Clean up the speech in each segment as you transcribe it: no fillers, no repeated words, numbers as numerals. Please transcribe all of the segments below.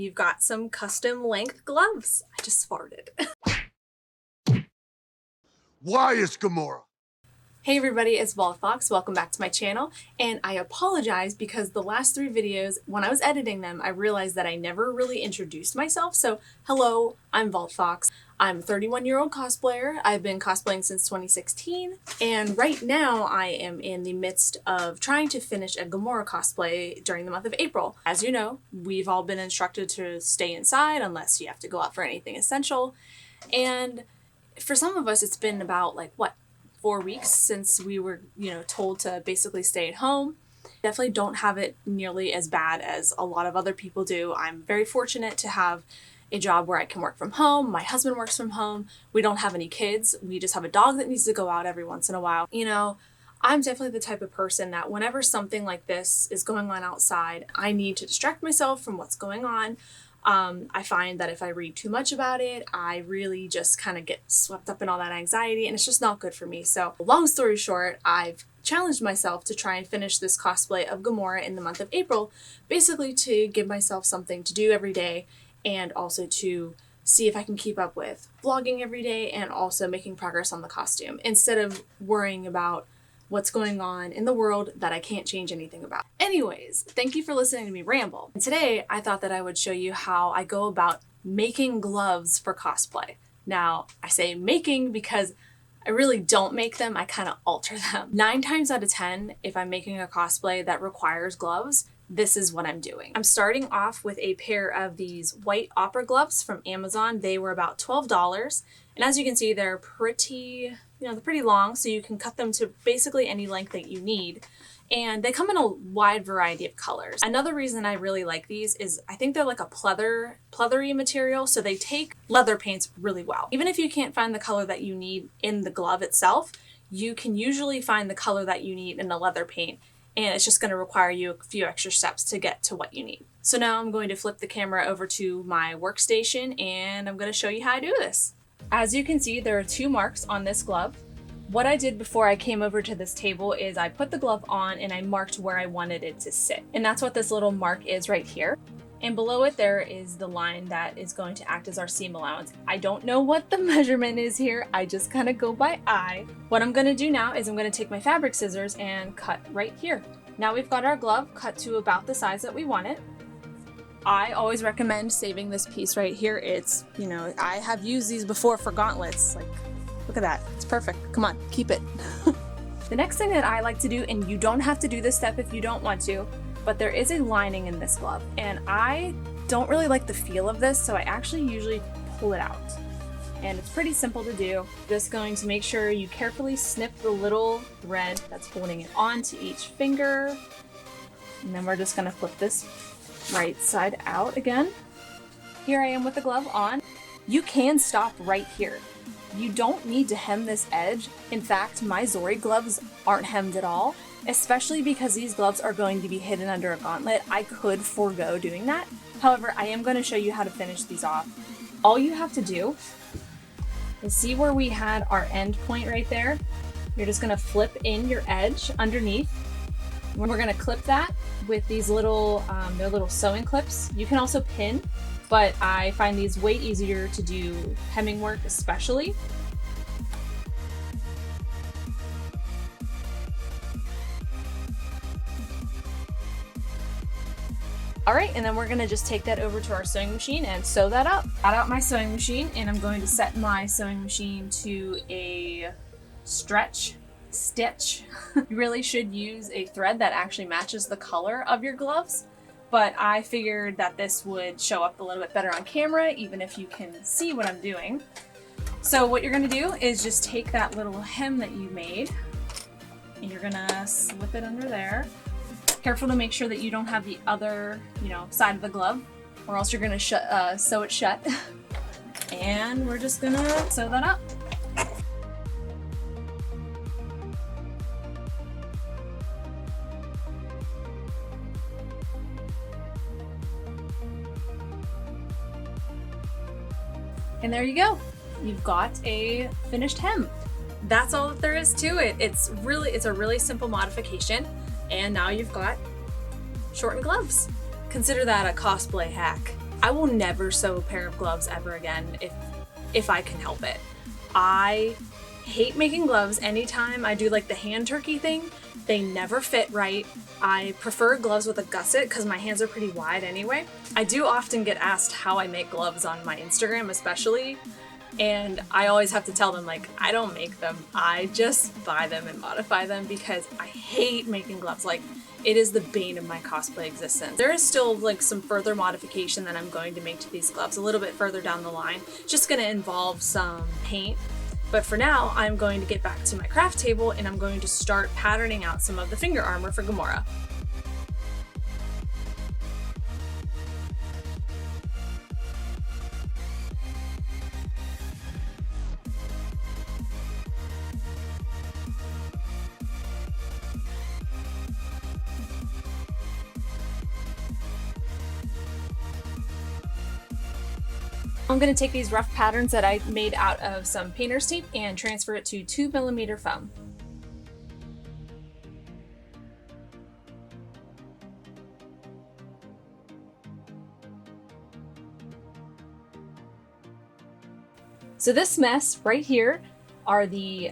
you've got some custom length gloves. I just farted. Why is Gamora? Hey everybody, it's Fox. Welcome back to my channel, and I apologize because the last 3 videos, when I was editing them, I realized that I never really introduced myself. So hello, I'm Fox. I'm a 31-year-old cosplayer. I've been cosplaying since 2016, and right now I am in the midst of trying to finish a Gamora cosplay during the month of April. As you know, we've all been instructed to stay inside unless you have to go out for anything essential, and for some of us it's been about 4 weeks since we were, told to basically stay at home. Definitely don't have it nearly as bad as a lot of other people do. I'm very fortunate to have a job where I can work from home. My husband works from home. We don't have any kids. We just have a dog that needs to go out every once in a while. I'm definitely the type of person that whenever something like this is going on outside, I need to distract myself from what's going on. I find that if I read too much about it, I really just kind of get swept up in all that anxiety, and it's just not good for me. So long story short, I've challenged myself to try and finish this cosplay of Gamora in the month of April, basically to give myself something to do every day and also to see if I can keep up with vlogging every day and also making progress on the costume instead of worrying about what's going on in the world that I can't change anything about. Anyways, thank you for listening to me ramble. And today I thought that I would show you how I go about making gloves for cosplay. Now, I say making because I really don't make them, I kind of alter them. 9 times out of 10, if I'm making a cosplay that requires gloves, this is what I'm doing. I'm starting off with a pair of these white opera gloves from Amazon. They were about $12. And as you can see, they're pretty long, so you can cut them to basically any length that you need. And they come in a wide variety of colors. Another reason I really like these is I think they're like a pleathery material, so they take leather paints really well. Even if you can't find the color that you need in the glove itself, you can usually find the color that you need in the leather paint, and it's just going to require you a few extra steps to get to what you need. So now I'm going to flip the camera over to my workstation, and I'm going to show you how I do this. As you can see, there are 2 marks on this glove. What I did before I came over to this table is I put the glove on and I marked where I wanted it to sit. And that's what this little mark is right here. And below it there is the line that is going to act as our seam allowance. I don't know what the measurement is here. I just kind of go by eye. What I'm going to do now is I'm going to take my fabric scissors and cut right here. Now we've got our glove cut to about the size that we want it. I always recommend saving this piece right here. It's, I have used these before for gauntlets. Look at that. It's perfect. Come on, keep it. The next thing that I like to do, and you don't have to do this step if you don't want to, but there is a lining in this glove, and I don't really like the feel of this, so I actually usually pull it out. And it's pretty simple to do. Just going to make sure you carefully snip the little thread that's holding it onto each finger. And then we're just gonna flip this right side out again. Here I am with the glove on. You can stop right here. You don't need to hem this edge. In fact, my Zori gloves aren't hemmed at all, especially because these gloves are going to be hidden under a gauntlet. I could forego doing that. However, I am going to show you how to finish these off. All you have to do is see where we had our end point right there. You're just going to flip in your edge underneath. We're going to clip that with these little, they're little sewing clips. You can also pin, but I find these way easier to do hemming work especially. All right, and then we're gonna just take that over to our sewing machine and sew that up. Got out my sewing machine, and I'm going to set my sewing machine to a stitch. You really should use a thread that actually matches the color of your gloves, but I figured that this would show up a little bit better on camera, even if you can see what I'm doing. So what you're gonna do is just take that little hem that you made, and you're gonna slip it under there. Careful to make sure that you don't have the other, side of the glove, or else you're gonna sew it shut. And we're just gonna sew that up. And there you go. You've got a finished hem. That's all that there is to it. It's a really simple modification. And now you've got shortened gloves. Consider that a cosplay hack. I will never sew a pair of gloves ever again if I can help it. I hate making gloves. Anytime I do like the hand turkey thing, they never fit right. I prefer gloves with a gusset because my hands are pretty wide anyway. I do often get asked how I make gloves on my Instagram especially, and I always have to tell them, like, I don't make them. I just buy them and modify them because I hate making gloves. Like, it is the bane of my cosplay existence. There is still like some further modification that I'm going to make to these gloves a little bit further down the line. It's just going to involve some paint. But for now, I'm going to get back to my craft table and I'm going to start patterning out some of the finger armor for Gamora. I'm going to take these rough patterns that I made out of some painter's tape and transfer it to 2mm foam. So this mess right here are the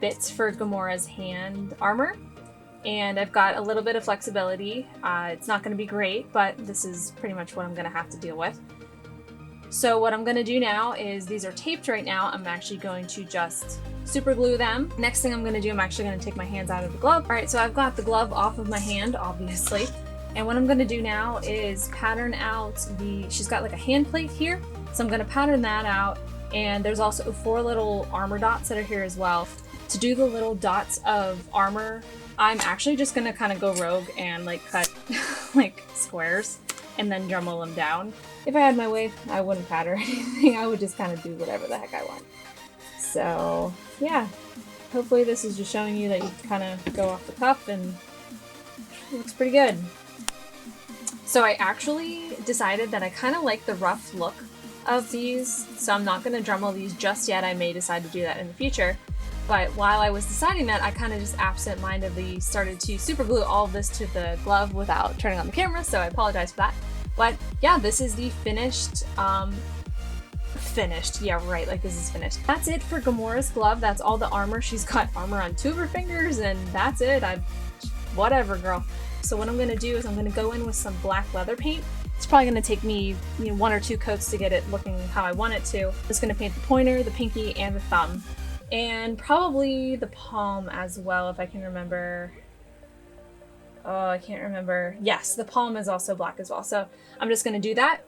bits for Gamora's hand armor, and I've got a little bit of flexibility. It's not going to be great, but this is pretty much what I'm going to have to deal with. So what I'm going to do now is, these are taped right now, I'm actually going to just super glue them. Next thing I'm going to do, I'm actually going to take my hands out of the glove. All right, so I've got the glove off of my hand, obviously. And what I'm going to do now is pattern out she's got like a hand plate here. So I'm going to pattern that out. And there's also 4 little armor dots that are here as well. To do the little dots of armor, I'm actually just going to kind of go rogue and like cut like squares and then Dremel them down. If I had my way, I wouldn't pattern anything. I would just kind of do whatever the heck I want. So yeah, hopefully this is just showing you that you can kind of go off the cuff and it looks pretty good. So I actually decided that I kind of like the rough look of these, so I'm not going to Dremel these just yet. I may decide to do that in the future. But while I was deciding that, I kind of just absent-mindedly started to super glue all of this to the glove without turning on the camera, so I apologize for that. But yeah, this is the finished, yeah, right, like this is finished. That's it for Gamora's glove. That's all the armor. She's got armor on 2 of her fingers, and that's it. Whatever, girl. So what I'm going to do is I'm going to go in with some black leather paint. It's probably going to take me 1 or 2 coats to get it looking how I want it to. I'm just going to paint the pointer, the pinky, and the thumb. And probably the palm as well, if I can remember. Oh, I can't remember. Yes, the palm is also black as well. So I'm just going to do that.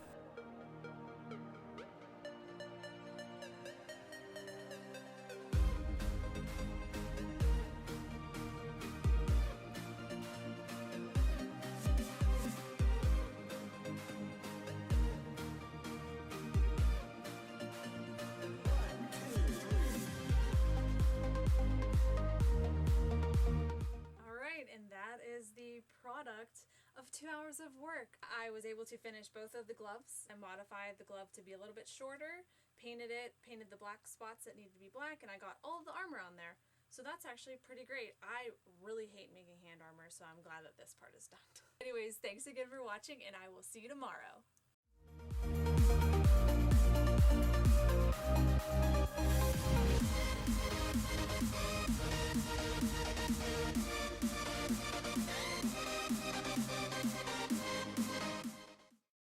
Product of 2 hours of work. I was able to finish both of the gloves. I modified the glove to be a little bit shorter, painted the black spots that needed to be black, and I got all of the armor on there. So that's actually pretty great. I really hate making hand armor, so I'm glad that this part is done. Anyways, thanks again for watching, and I will see you tomorrow.